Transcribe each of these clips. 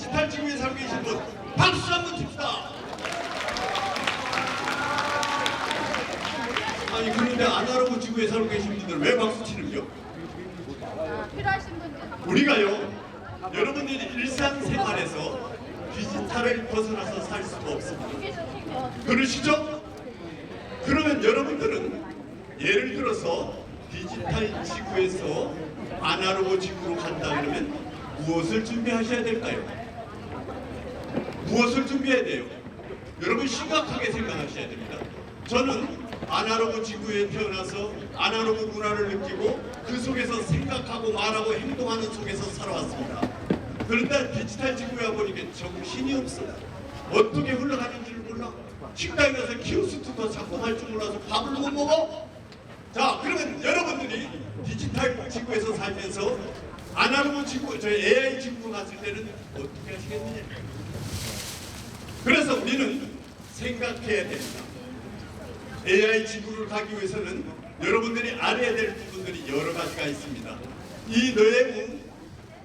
디지털 지구에 살고 계신 분 박수 한번 칩시다. 아니 그런데 아날로그 지구에 살고 계신 분들 왜 박수 치는겨? 필요하신 분들 우리가요 여러분들이 일상생활에서 디지털을 벗어나서 살 수가 없습니다. 그러시죠? 그러면 여러분들은 예를 들어서 디지털 지구에서 아날로그 지구로 간다 그러면 무엇을 준비하셔야 될까요? 무엇을 준비해야 돼요? 여러분 심각하게 생각하셔야 됩니다. 저는 아날로그 지구에 태어나서 아날로그 문화를 느끼고 그 속에서 생각하고 말하고 행동하는 속에서 살아왔습니다. 그런데 디지털 지구에 와보니까 정신이 없어요. 어떻게 흘러가는지를 몰라. 식당에 가서 키오스크도 작동할 줄 몰라서 밥을 못 먹어? 자, 그러면 여러분들이 디지털 지구에서 살면서 아날로그 지구, 저 AI 지구로 갔을 때는 어떻게 하시겠느냐? 그래서 우리는 생각해야 됩니다. AI 지구를 가기 위해서는 여러분들이 알아야 될 부분들이 여러 가지가 있습니다. 이 내용,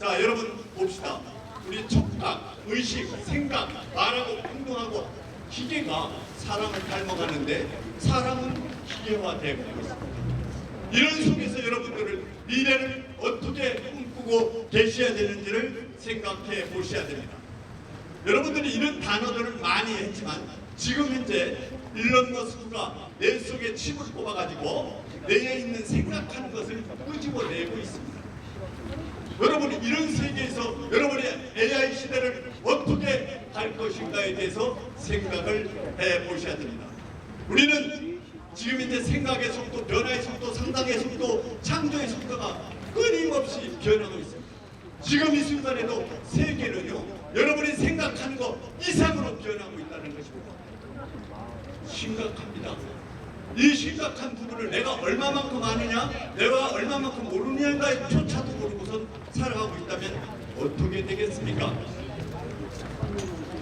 자 여러분 봅시다. 우리 촉각, 의식, 생각, 말하고 행동하고 기계가 사람을 닮아가는데 사람은 기계화되고 있습니다. 이런 속에서 여러분들을 미래를 어떻게 꿈꾸고 계셔야 되는지를 생각해 보셔야 됩니다. 여러분들이 이런 단어들을 많이 했지만 지금 현재 일론 머스크가 뇌 속에 칩을 뽑아가지고 뇌에 있는 생각하는 것을 끄집어내고 있습니다. 여러분이 이런 세계에서 여러분의 AI 시대를 어떻게 갈 것인가에 대해서 생각을 해보셔야 됩니다. 우리는 지금 이제 생각의 속도, 변화의 속도, 상상의 속도, 창조의 속도가 끊임없이 변하고 있습니다. 지금 이 순간에도 세계는요 여러분이 생각하는 것 이상으로 변하고 있다는 것입니다. 심각합니다. 이 심각한 부분을 내가 얼마만큼 아느냐, 내가 얼마만큼 모르느냐에 조차도 모르고선 살아가고 있다면 어떻게 되겠습니까?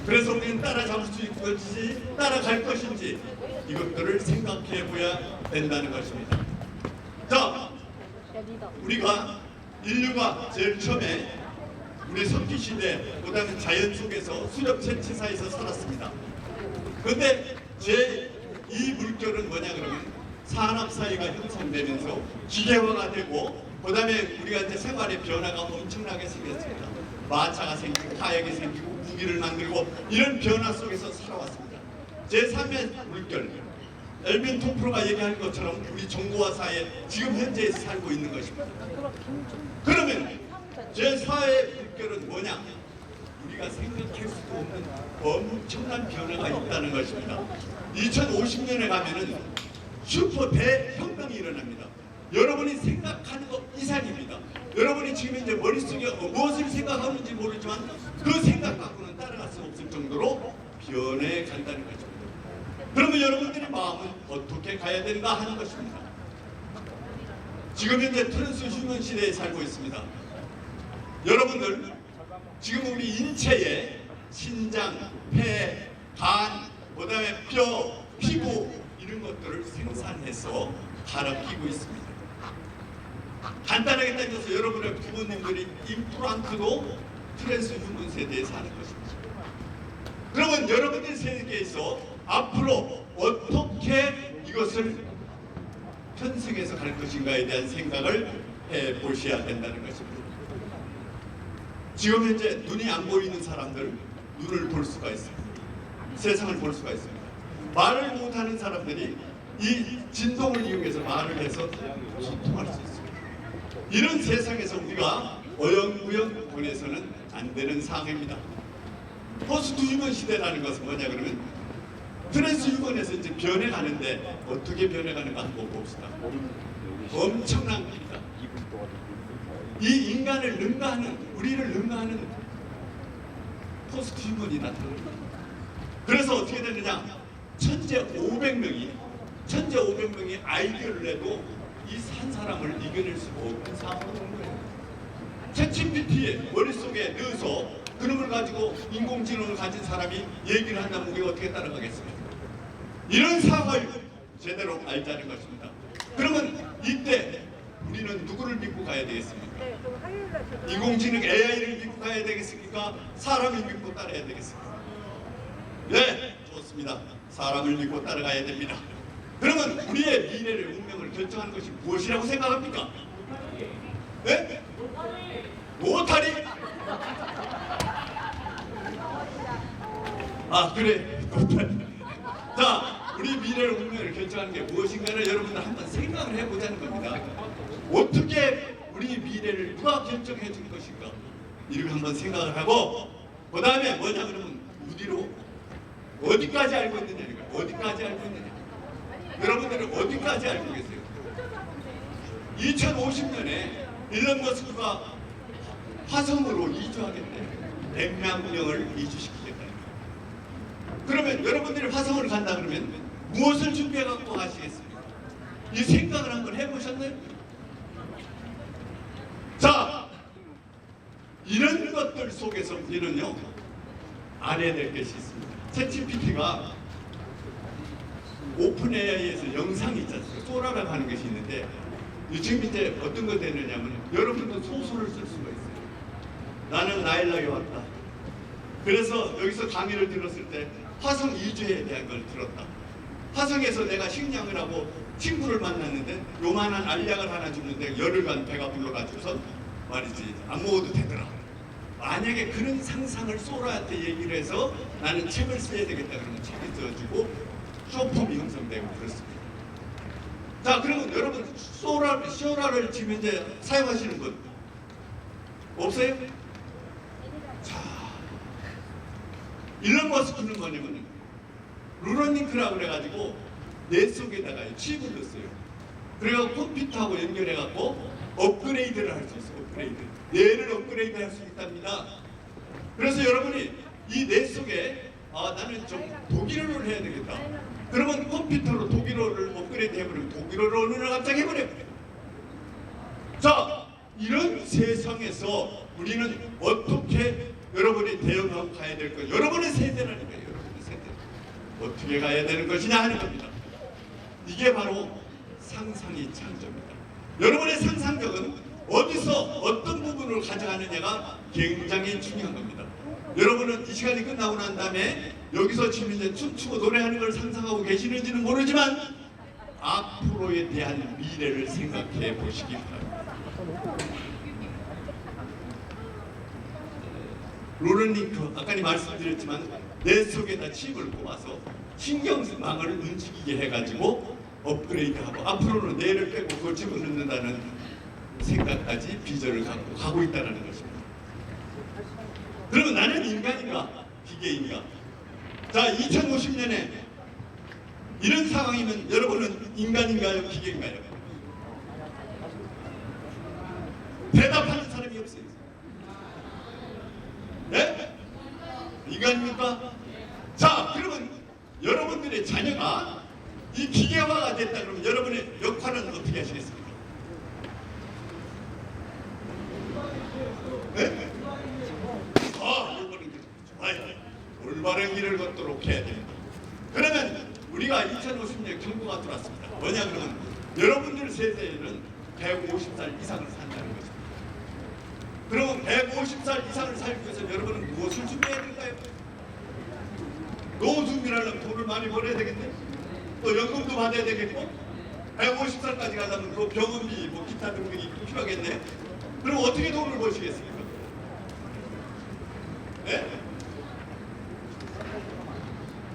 그래서 우리는 따라잡을 수 있는 것인지 따라갈 것인지 이것들을 생각해 보야 된다는 것입니다. 자, 우리가 인류가 제일 처음에 우리 석기 시대, 그다음에 자연 속에서 수렵 채취사에서 살았습니다. 그런데 제2 물결은 뭐냐 그러면 산업 사회가 형성되면서 기계화가 되고 그다음에 우리가 이제 생활의 변화가 엄청나게 생겼습니다. 마차가 생기고 타약이 생기고 무기를 만들고 이런 변화 속에서 살아왔습니다. 제3의 물결, 엘빈 토프로가 얘기한 것처럼 우리 정보화 사회에 지금 현재 살고 있는 것입니다. 그러면 제4의 물결은 뭐냐? 우리가 생각할 수도 없는 엄청난 변화가 있다는 것입니다. 2050년에 가면은 슈퍼 대혁명이 일어납니다. 여러분이 생각하는 것 이상입니다. 여러분이 지금 이제 머릿속에 무엇을 생각하는지 모르지만 그 생각 갖고는 따라갈 수 없을 정도로 변해 간다는 것입니다. 그러면 여러분들의 마음은 어떻게 가야 되는가 하는 것입니다. 지금 현재 트랜스 휴먼 시대에 살고 있습니다. 여러분들 지금 우리 인체에 신장, 폐, 간, 그다음에 뼈, 피부 이런 것들을 생산해서 갈아 끼고 있습니다. 간단하게 따져서 여러분의 부모님들이 임플란트도 트랜스 휴먼 세대에 사는 것입니다. 그러면 여러분들 세계에서 앞으로 어떻게 이것을 편승해서 갈 것인가에 대한 생각을 해보셔야 된다는 것입니다. 지금 현재 눈이 안 보이는 사람들 눈을 볼 수가 있습니다. 세상을 볼 수가 있습니다. 말을 못하는 사람들이 이 진동을 이용해서 말을 해서 소통할 수 있습니다. 이런 세상에서 우리가 어영부영 보내서는 안 되는 상황입니다. 포스트 휴먼 시대라는 것은 뭐냐 그러면 트랜스 휴먼에서 이제 변해가는데 어떻게 변해가는가 한번 봅시다. 엄청난 겁니다. 이 인간을 능가하는, 우리를 능가하는 포스트 휴먼이 나타납니다. 그래서 어떻게 되느냐? 천재 500명이 아이디어를 내도 이 한 사람을 이겨낼 수가 없는 상황으로 온 거예요. 챗GPT의 머릿속에 넣어서 그놈을 가지고 인공지능을 가진 사람이 얘기를 한다면 우리가 어떻게 따라가겠습니까? 이런 상황을 제대로 알자는 것입니다. 그러면 이때 우리는 누구를 믿고 가야 되겠습니까? 네, 그럼 화요일 날 저도 인공지능 AI를 믿고 가야 되겠습니까? 사람을 믿고 따라야 되겠습니까? 네, 좋습니다. 사람을 믿고 따라가야 됩니다. 그러면 우리의 미래를 운명을 결정하는 것이 무엇이라고 생각합니까? 네? 노타리? 아 그래 노타리. 자, 우리 미래를 운명을 결정하는 게 무엇인가를 여러분들 한번 생각을 해보자는 겁니다. 어떻게 우리 미래를 누가 결정해 줄 것인가? 이렇게 한번 생각을 하고 그 다음에 뭐냐 그러면 어디로? 어디까지 알고 있느냐 이거. 어디까지 알고 있느냐. 여러분들은 어디까지 알고 계세요? 2050년에 일론 머스크가 화성으로 이주하겠대. 100만 명을 이주시키겠다. 그러면 여러분들이 화성을 간다 그러면 무엇을 준비해 갖고 가시겠습니까? 이 생각을 한번 해보셨나요? 자, 이런 것들 속에서 우리는요 알아야 될 것이 있습니다. 챗GPT가 오픈 AI에서 영상이 있지 않습니까? 소라라고 하는 것이 있는데 지금 이제 어떤 거 되느냐면 여러분도 소설을 쓸 수가 있어요. 나는 나일락에 왔다. 그래서 여기서 강의를 들었을 때 화성 이주에 대한 걸 들었다. 화성에서 내가 식량을 하고 친구를 만났는데 요만한 알약을 하나 주는데 열흘간 배가 불러가지고서 말이지 안 먹어도 되더라. 만약에 그런 상상을 소라한테 얘기를 해서 나는 책을 써야 되겠다 그러면 책이 써주고 쇼폼이 형성되고 그렇습니다. 자, 그러면 여러분 소라를 지금 이제 사용하시는 분 없어요? 자, 일론 머스크는 뭐냐면 루러링크라고 그래가지고 뇌 속에다가 칩을 넣었어요. 그래서 컴퓨터하고 연결해갖고 업그레이드를 할 수 있어요. 업그레이드. 뇌를 업그레이드 할 수 있답니다. 그래서 여러분이 이 뇌 속에 나는 좀 독일어를 해야 되겠다. 그러면 컴퓨터로 독일어를 업그레이드 해버리면 독일어를 갑자기 해버려요. 자, 이런 세상에서 우리는 어떻게 여러분이 대응하고 가야 될 것, 여러분의 세대라는 거예요. 여러분의 세대. 어떻게 가야 되는 것이냐 하는 겁니다. 이게 바로 상상이 창조입니다. 여러분의 상상력은 어디서 어떤 부분을 가져가느냐가 굉장히 중요한 겁니다. 여러분은 이 시간이 끝나고 난 다음에 여기서 지금 이제 춤추고 노래하는 걸 상상하고 계시는지는 모르지만 앞으로에 대한 미래를 생각해 보시기 바랍니다. 로런링크 아까 말씀드렸지만 뇌 속에다 칩을 꼽아서 신경망을 움직이게 해가지고 업그레이드하고 앞으로는 뇌를 빼고 그걸 집어넣는다는 생각까지 비전을 갖고 가고 있다는 것입니다. 그러면 나는 인간인가 기계인가? 자, 2050년에 이런 상황이면 여러분은 인간인가요 기계인가요? 대답하는 사람이 없어요. 네? 인간입니까? 자, 그러면 여러분들의 자녀가 이 기계화가 됐다 그러면 여러분의 역할은 어떻게 하시겠습니까? 네? 이거는 좋아요. 올바른 길을 걷도록 해야 됩니다. 그러면 우리가 2050년 경고가 들어왔습니다. 뭐냐 그러면 여러분들 세대에는 150살 이상을 산다는 것입니다. 그러면 150살 이상을 살기 위해서 여러분은 무엇을 준비해야 될까요? 노후 준비를 하려면 돈을 많이 벌어야 되겠네. 또 연금도 받아야 되겠고 150살까지 가려면 그 병원비 뭐 기타 등등이 필요하겠네. 그럼 어떻게 돈을 버시겠습니까? 네?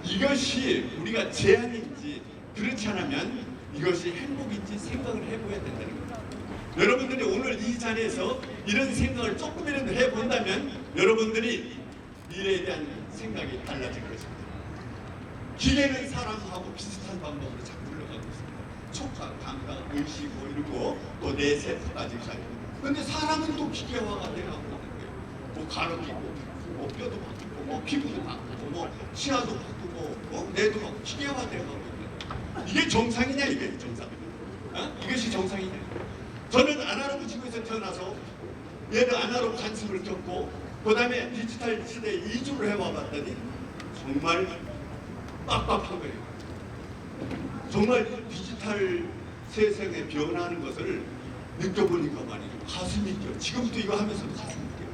이것이 우리가 제한인지 그렇지 않으면 이것이 행복인지 생각을 해봐야 된다는 겁니다. 여러분들이 오늘 이 자리에서 이런 생각을 조금이라도 해본다면 여러분들이 미래에 대한 생각이 달라질 것입니다. 기계는 사람하고 비슷한 방법으로 자꾸 흘러가고 있습니다. 촉각, 감각, 의식 뭐 이러고 또 뇌세포까지 가요. 근데 사람은 또 기계화가 돼가고 있는 거예요. 뭐 가락이 있고 뭐 뼈도 바뀌고 뭐 피부도 바뀌고 뭐 치아도 바뀌고 뇌도 바뀌고 기계화 돼가고 있는 이게 정상이냐 이게 정상? 이것이 정상이냐? 저는 아날로그 지구에서 태어나서 얘는 아날로그 관습을 겪고 그 다음에 디지털 시대에 이주를 해와봤더니 정말 빡빡한 거예요. 정말 디지털 세상에 변화하는 것을 느껴보니까 말이죠. 가슴이 뛰어. 지금도 이거 하면서도 가슴이 뛰어.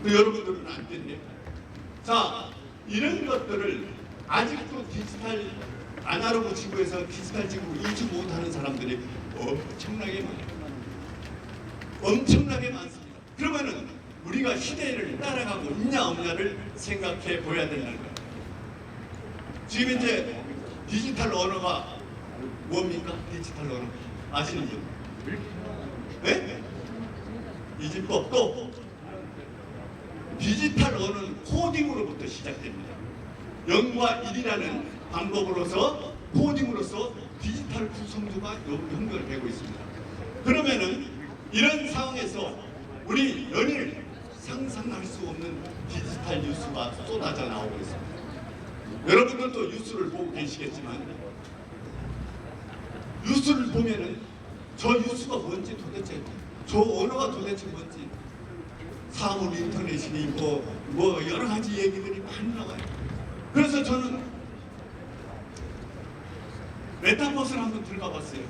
또 여러분들은 안 뛰네. 자, 이런 것들을 아직도 디지털 아날로그 지구에서 디지털 지구로 이주 못하는 사람들이 엄청나게 많습니다. 그러면은 우리가 시대를 따라가고 있냐 없냐를 생각해 보야 된다는 거예요. 지금 이제 디지털 언어가 뭡니까? 디지털 언어 아시는 분? 네? 이집법 또 디지털 언어는 코딩으로부터 시작됩니다. 0과 1이라는 방법으로서 코딩으로서 디지털 구성조가 연결되고 있습니다. 그러면은 이런 상황에서 우리 연일 상상할 수 없는 디지털 뉴스가 쏟아져 나오고 있습니다. 여러분들도 뉴스를 보고 계시겠지만 뉴스를 보면은 저 뉴스가 뭔지 도대체 저 언어가 도대체 뭔지 사물 인터넷이니 뭐 여러 가지 얘기들이 많이 나와요. 그래서 저는 메타버스를 한번 들어가 봤어요.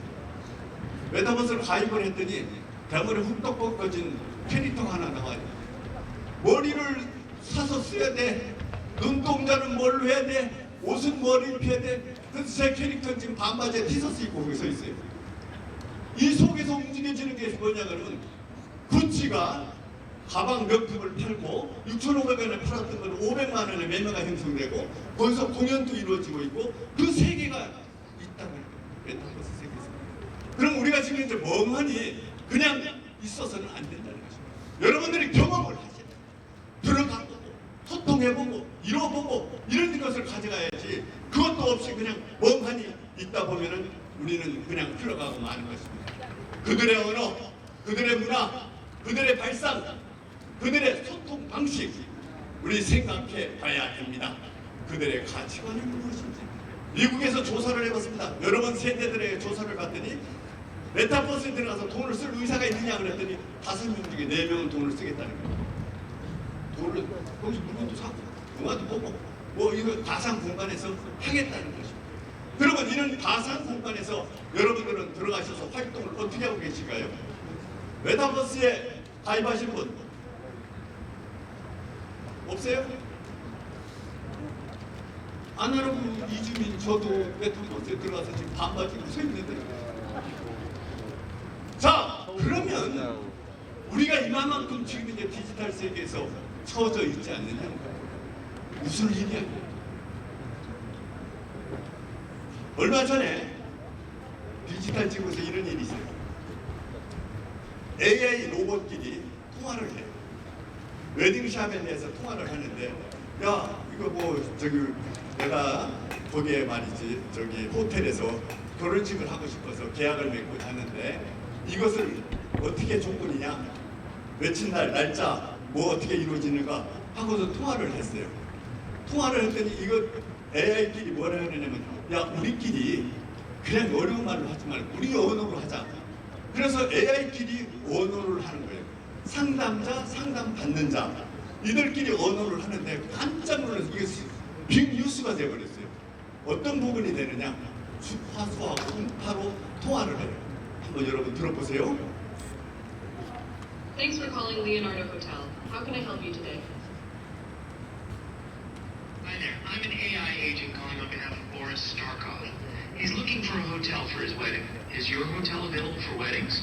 메타버스를 가입을 했더니 대머리 훅떡 꺾어진 캐릭터가 하나 나와요. 머리를 사서 써야 돼. 눈동자는 뭘로 해야 돼. 옷은 뭘 입혀야 돼. 그래서 제 캐릭터는 지금 반바지에 티셔츠 입고 거기 서 있어요. 이 속에서 움직여지는 게 뭐냐 그러면 구찌가 가방 명품을 팔고 6,500원에 팔았던 걸 500만 원에 매매가 형성되고 거기서 공연도 이루어지고 있고 그 세계가 있다고 해요. 메타버스 세계에서. 그럼 우리가 지금 이제 멍하니 그냥 있어서는 안 된다는 것입니다. 여러분들이 경험을 하셔야 돼요. 들어가보고 소통해보고 이뤄보고 이런 것을 가져가야지 그것도 없이 그냥 멍하니 있다 보면은 우리는 그냥 흘러가고 마는 것입니다. 그들의 언어, 그들의 문화, 그들의 발상, 그들의 소통 방식 우리 생각해 봐야 됩니다. 그들의 가치관은 무엇인지 미국에서 조사를 해봤습니다. 여러 번 세대들에게 조사를 봤더니 메타버스에 들어가서 돈을 쓸 의사가 있느냐 그랬더니 5명 중에 4명은 돈을 쓰겠다는 거예요. 돈을 거기서 물건도 사고 영화도 보고 뭐 이거 가상 공간에서 하겠다는 것입니다. 그러면 이런 가상 공간에서 여러분들은 들어가셔서 활동을 어떻게 하고 계실까요? 메타버스에 가입하신 분 없어요? 아날로그 이주민 저도 메타버스에 들어가서 지금 반바지 입고 서 있는데 자 그러면 우리가 이만큼 지금 이제 디지털 세계에서 처져 있지 않느냐 무슨 일이야? 얼마 전에 디지털 지구에서 이런 일이 있어요. AI 로봇끼리 통화를 해요. 웨딩샵에 대해서 통화를 하는데 야 이거 뭐 저기 내가 거기에 말이지 저기 호텔에서 결혼식을 하고 싶어서 계약을 맺고 하는데 이것을 어떻게 조건이냐 며칠 날 날짜 뭐 어떻게 이루어지는가 하고서 통화를 했어요. 통화를 했더니 이거 AI끼리 뭐라 하느냐면 야 우리끼리 그냥 어려운 말로 하지 말고 우리 언어로 하자. 그래서 AI끼리 언어를 하는 거예요. 상담자, 상담받는 자 이들끼리 언어를 하는데 깜짝 놀라서 이게 빅뉴스가 되어버렸어요. 어떤 부분이 되느냐 주파수하고 음파로 통화를 해요. 한번 여러분 들어보세요. Thanks for calling Leonardo Hotel. How can I help you today? Hi there. I'm an AI agent calling on behalf of Boris Starkov. He's looking for a hotel for his wedding. Is your hotel available for weddings?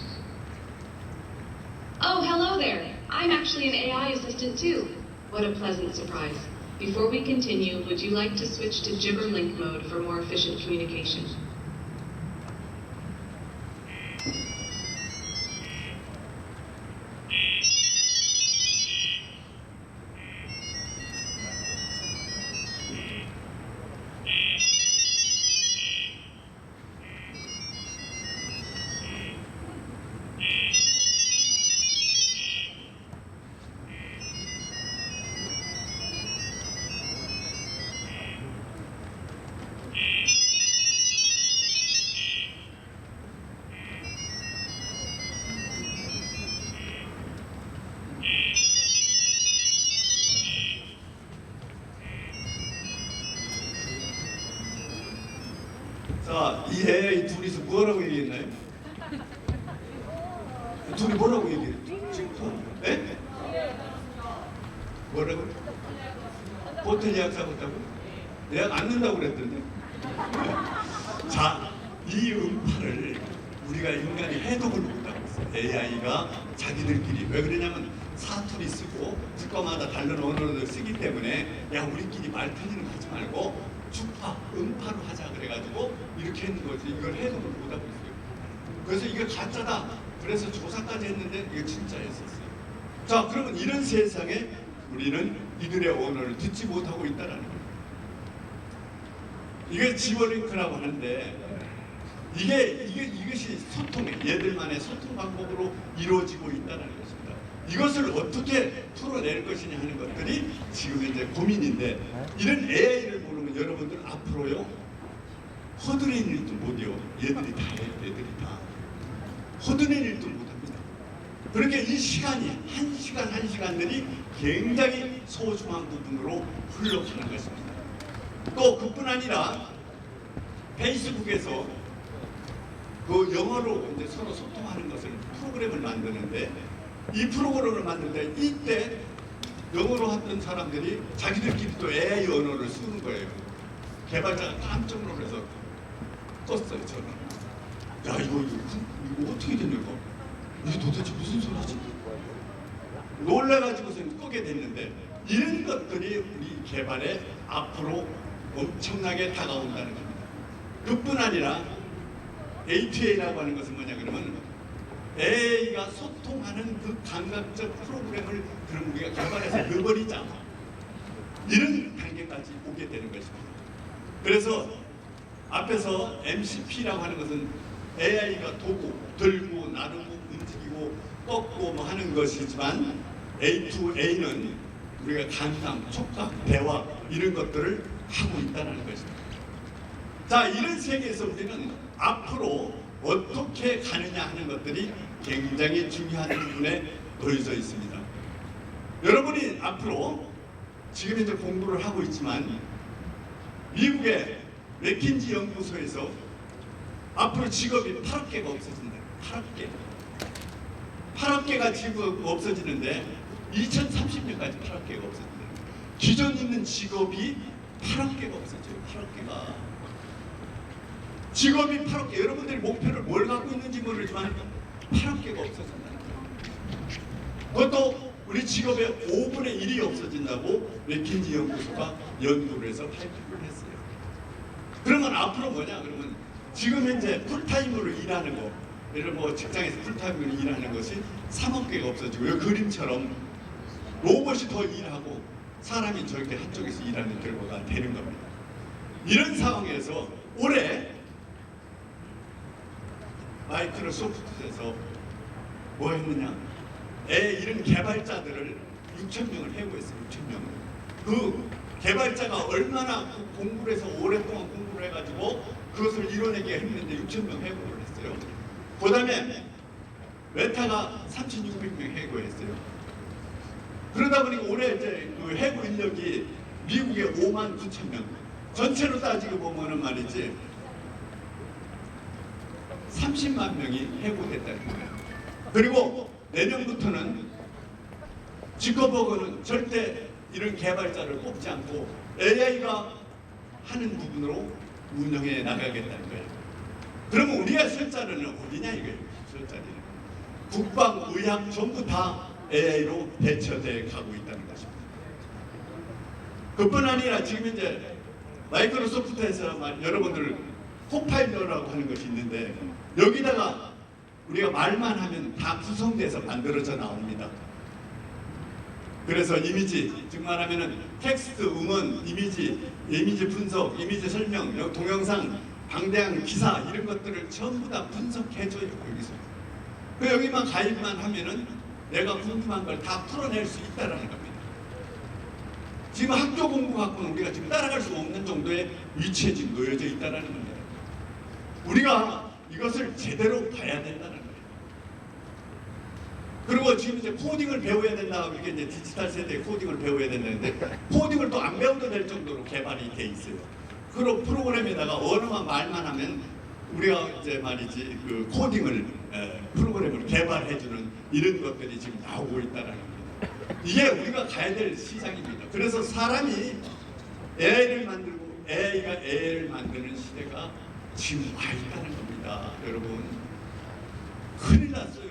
Oh, hello there. I'm actually an AI assistant too. What a pleasant surprise. Before we continue, would you like to switch to Gibberlink mode for more efficient communication? 자, 이 AI 둘이서 뭐라고 얘기했나요? 둘이 뭐라고 얘기했죠? 지금 네? 뭐라고? 호텔 예약사고다고? 예약 안 된다고 그랬던데. 자, 이 음파를 우리가 인간이 해독을 못하고 있어요. AI가 자기들끼리 왜 그러냐면 사투리 쓰고 국가마다 다른 언어를 쓰기 때문에 야 우리끼리 말 틀리는 거 하지 말고 주파, 음파로 하자 그래가지고 이렇게 했는 거지. 이걸 해독을 못하고 있어요. 그래서 이게 가짜다. 그래서 조사까지 했는데 이게 진짜였었어요. 자, 그러면 이런 세상에 우리는 이들의 언어를 듣지 못하고 있다는 거예요. 이게 지버링크라고 하는데 이것이 소통의 얘들만의 소통 방법으로 이루어지고 있다는 것입니다. 이것을 어떻게 풀어낼 것이냐 하는 것들이 지금 이제 고민인데 이런 AI를 모르면 여러분들 앞으로요 허드렛 일도 못해요. 얘들이 다 해요. 얘들이 다 허드렛 일도 못합니다. 그렇게 이 시간이 한 시간들이 굉장히 소중한 부분으로 흘러가는 것입니다. 또 그뿐 아니라 페이스북에서 그 영어로 이제 서로 소통하는 것을 프로그램을 만드는데 이 프로그램을 만들 때 이때 영어로 했던 사람들이 자기들끼리 또 AI 언어를 쓰는 거예요. 개발자가 깜짝 놀라서 떴어요. 저는 야 이거 어떻게 된 이거? 이게 도대체 무슨 소리지? 놀라가지고서는 끄게 됐는데 이런 것들이 우리 개발에 앞으로 엄청나게 다가온다는 겁니다. 그뿐 아니라 A2A라고 하는 것은 뭐냐 그러면 AI가 소통하는 그 감각적 프로그램을 그럼 우리가 개발해서 넣어버리자 이런 단계까지 오게 되는 것입니다. 그래서 앞에서 MCP라고 하는 것은 AI가 도구, 들고 나르고 움직이고 꺾고 뭐 하는 것이지만 A2A는 우리가 감상, 촉각, 대화 이런 것들을 하고 있다는 것입니다. 자, 이런 세계에서 우리는 앞으로 어떻게 가느냐 하는 것들이 굉장히 중요한 부분에 놓여져 있습니다. 여러분이 앞으로 지금 이제 공부를 하고 있지만 미국의 맥킨지 연구소에서 앞으로 직업이 8억 개가 없어진다. 8억 개가 지금 없어지는데 2030년까지 8억 개가 없어진다. 기존 있는 직업이 8억 개가 없어져요. 8억 개가. 직업이 8억 개. 여러분들이 목표를 뭘 갖고 있는지 모르지만 8억 개가 없어진다는 거예요. 그것도 우리 직업의 5분의 1이 없어진다고 맥킨지 연구소가 연구를 해서 발표를 했어요. 그러면 앞으로 뭐냐? 그러면 지금 현재 풀타임으로 일하는 거, 예를 뭐 직장에서 풀타임으로 일하는 것이 3억 개가 없어지고 이 그림처럼 로봇이 더 일하고 사람이 저렇게 한쪽에서 일하는 결과가 되는 겁니다. 이런 상황에서 올해 마이크로소프트에서 뭐 했느냐? 이런 개발자들을 6,000명을 해고했어요. 6,000명을. 그 개발자가 얼마나 공부를 해서 오랫동안 공부를 해가지고 그것을 이뤄내게 했는데 6,000명 해고를 했어요. 그 다음에 메타가 3,600명 해고했어요. 그러다 보니까 올해 이제 그 해고 인력이 미국의 59,000명. 전체로 따지고 보면은 말이지 30만 명이 해고됐다는 거예요. 그리고 내년부터는 지커버거는 절대 이런 개발자를 뽑지 않고 AI가 하는 부분으로 운영해 나가겠다는 거예요. 그러면 우리가 쓸 자리는 어디냐 이거예요. 쓸 자리는 국방, 의학 전부 다 AI로 대처돼 가고 있다는 것입니다. 그뿐 아니라 지금 이제 마이크로소프트에서 여러분들 코파일럿이라고 하는 것이 있는데 여기다가 우리가 말만 하면 다 구성돼서 만들어져 나옵니다. 그래서 이미지, 즉 말하면은 텍스트, 음원, 이미지 분석, 이미지 설명, 동영상, 방대한 기사 이런 것들을 전부 다 분석해줘요. 여기서. 그 여기만 가입만 하면은 내가 궁금한 걸 다 풀어낼 수 있다라는 겁니다. 지금 학교 공부 갖고는 우리가 지금 따라갈 수 없는 정도의 위치에 지금 놓여져 있다라는 겁니다. 우리가 이것을 제대로 봐야 된다는 거예요. 그리고 지금 이제 코딩을 배워야 된다. 그렇게 이제 디지털 세대에 코딩을 배워야 된다는데 코딩을 또 안 배워도 될 정도로 개발이 돼 있어요. 그리고 프로그램에다가 언어만 말만 하면 우리가 이제 말이지 그 코딩을 프로그램을 개발해주는 이런 것들이 지금 나오고 있다는 겁니다. 이게 우리가 가야 될 시장입니다. 그래서 사람이 AI를 만들고 AI가 AI를 만드는 시대가 지금 와 있다는 겁니다. 여러분 큰일 났어요.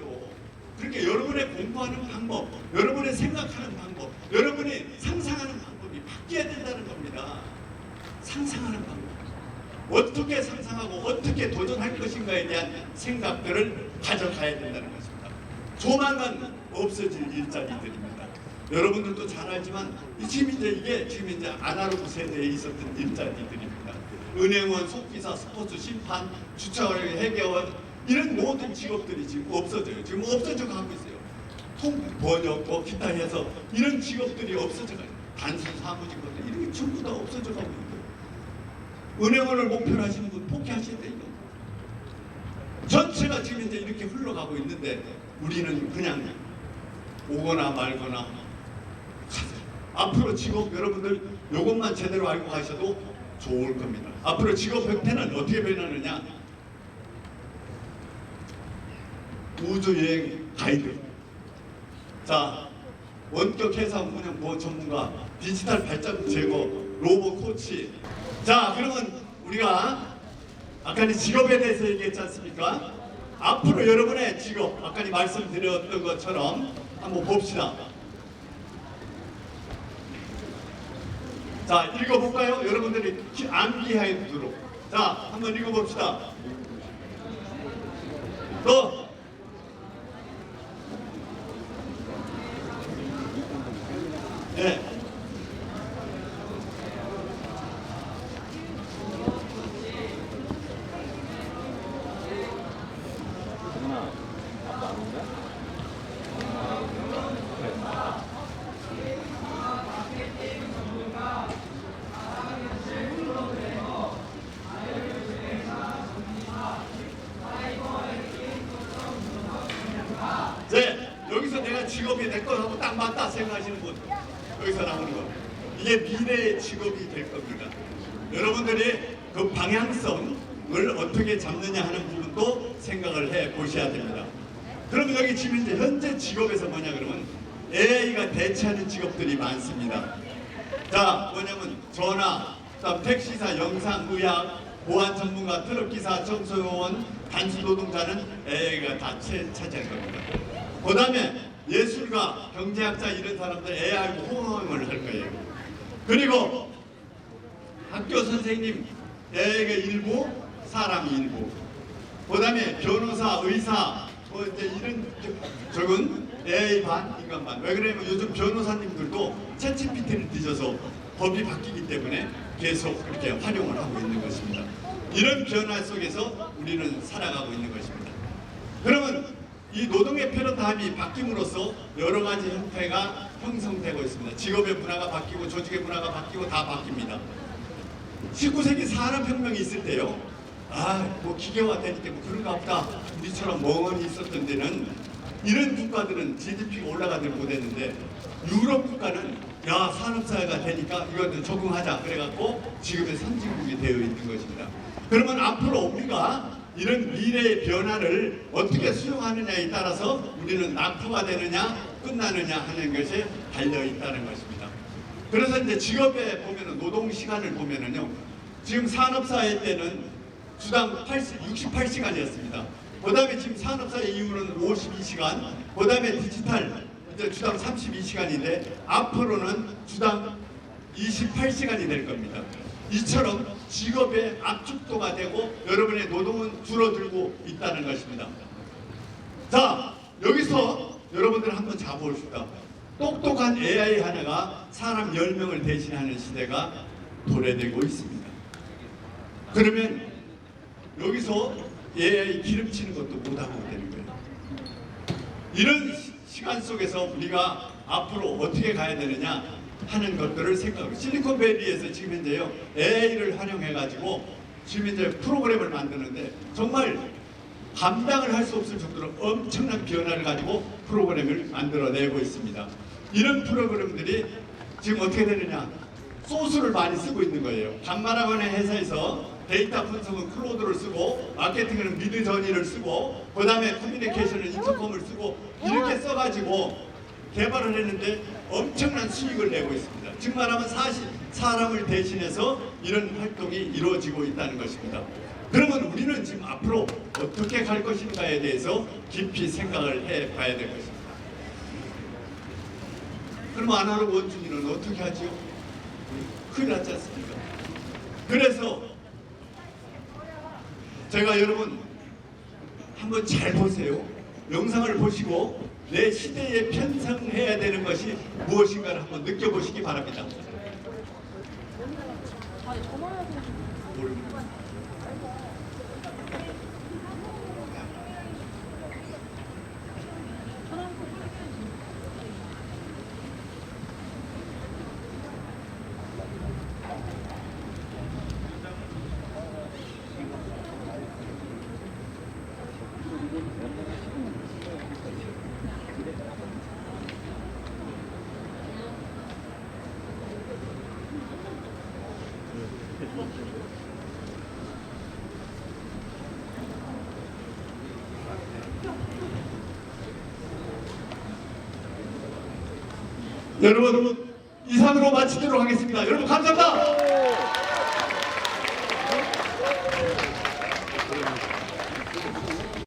그러니까 여러분의 공부하는 방법, 여러분의 생각하는 방법, 여러분이 상상하는 방법이 바뀌어야 된다는 겁니다. 상상하는 방법. 어떻게 상상하고 어떻게 도전할 것인가에 대한 생각들을 가져가야 된다는 것입니다. 조만간 없어질 일자리들입니다. 여러분들도 잘 알지만 지금 이제 아날로그 세대에 있었던 일자리들입니다. 은행원, 속기사, 스포츠, 심판, 주차원, 회계원 이런 모든 직업들이 지금 없어져요. 지금 없어져 가고 있어요. 번역, 뭐 기타 해서 이런 직업들이 없어져 가요. 단순 사무직 것들 이런 게 전부 다 없어져 가고 있는 거예요. 은행원을 목표로 하시는 분 포기하셔야 돼요. 전체가 지금 이제 이렇게 흘러가고 있는데 우리는 그냥 오거나 말거나 가세요. 앞으로 직업 여러분들 이것만 제대로 알고 가셔도 좋을 겁니다. 앞으로 직업 형태는 어떻게 변하느냐? 우주여행 가이드, 자 원격 해상 운영 보호 전문가, 디지털 발자국 제거, 로봇 코치. 자 그러면 우리가 아까 직업에 대해서 얘기했지 않습니까? 앞으로 여러분의 직업 아까 말씀드렸던 것처럼 한번 봅시다. 자 읽어볼까요? 여러분들이 암기하도록. 자 한번 읽어봅시다. 또 네. 네, 여기서 내가 직업이 내 거하고 딱 맞다 생각하시는 분 여기서 나오는 거 이게 미래의 직업이 될 겁니다. 여러분들이 그 방향성을 어떻게 잡느냐 하는 부분도 생각을 해 보셔야 됩니다. 그럼 여기 지금 이제 현재 직업에서 뭐냐 그러면 AI가 대체하는 직업들이 많습니다. 자 뭐냐면 전화, 그다음 택시사, 영상, 의학, 보안 전문가, 트럭기사, 청소요원, 단수 노동자는 AI가 다 차지할 겁니다. 그 다음에 예술가, 경제학자 이런 사람들 AI하고 호응을 할 거예요. 그리고 학교 선생님 AI가 일부, 사람이 일부. 그 다음에 변호사, 의사, 뭐 이제 이런 적은 AI 반, 인간 반. 왜 그러냐면 요즘 변호사님들도 챗GPT를 뒤져서 법이 바뀌기 때문에 계속 그렇게 활용을 하고 있는 것입니다. 이런 변화 속에서 우리는 살아가고 있는 것입니다. 그러면 이 노동의 패러다임이 바뀜으로써 여러 가지 형태가 형성되고 있습니다. 직업의 문화가 바뀌고 조직의 문화가 바뀌고 다 바뀝니다. 19세기 산업혁명이 있을 때요. 뭐 기계화 되니까 뭐 그런가 보다. 우리처럼 멍하니 있었던 데는 이런 국가들은 GDP가 올라가지 못했는데 유럽 국가는 야 산업사회가 되니까 이것도 적응하자 그래갖고 지금의 선진국이 되어 있는 것입니다. 그러면 앞으로 우리가 이런 미래의 변화를 어떻게 수용하느냐에 따라서 우리는 낙후가 되느냐 끝나느냐 하는 것이 달려 있다는 것입니다. 그래서 이제 직업에 보면은 노동 시간을 보면은요. 지금 산업사회 때는 주당 68시간이었습니다. 그 다음에 지금 산업사회 이후는 52시간, 그 다음에 디지털 이제 주당 32시간인데 앞으로는 주당 28시간이 될 겁니다. 이처럼 직업의 압축도가 되고 여러분의 노동은 줄어들고 있다는 것입니다. 자, 여기서 여러분들 한번 잡아봅시다. 똑똑한 AI 하나가 사람 10명을 대신하는 시대가 도래되고 있습니다. 그러면 여기서 AI 기름치는 것도 못하고 되는 거예요. 이런 시간 속에서 우리가 앞으로 어떻게 가야 되느냐 하는 것들을 생각하고 실리콘밸리에서 지금 현재요 AI를 활용해가지고 지금 이제 프로그램을 만드는데 정말 감당을 할 수 없을 정도로 엄청난 변화를 가지고 프로그램을 만들어내고 있습니다. 이런 프로그램들이 지금 어떻게 되느냐 소스를 많이 쓰고 있는 거예요. 감마라고 하는 회사에서 데이터 분석은 클로드를 쓰고, 마케팅은 미드저니를 쓰고, 그 다음에 커뮤니케이션은 인터컴을 쓰고, 이렇게 써가지고 개발을 했는데 엄청난 수익을 내고 있습니다. 즉 말하면 사람을 대신해서 이런 활동이 이루어지고 있다는 것입니다. 그러면 우리는 지금 앞으로 어떻게 갈 것인가에 대해서 깊이 생각을 해봐야 될 것입니다. 그럼 아날로그 원준이는 어떻게 하지요? 큰일 났지 않습니까? 그래서 제가 여러분 한번 잘 보세요. 영상을 보시고 내 시대에 편성해야 되는 것이 무엇인가를 한번 느껴보시기 바랍니다. 여러분 이상으로 마치도록 하겠습니다. 여러분 감사합니다.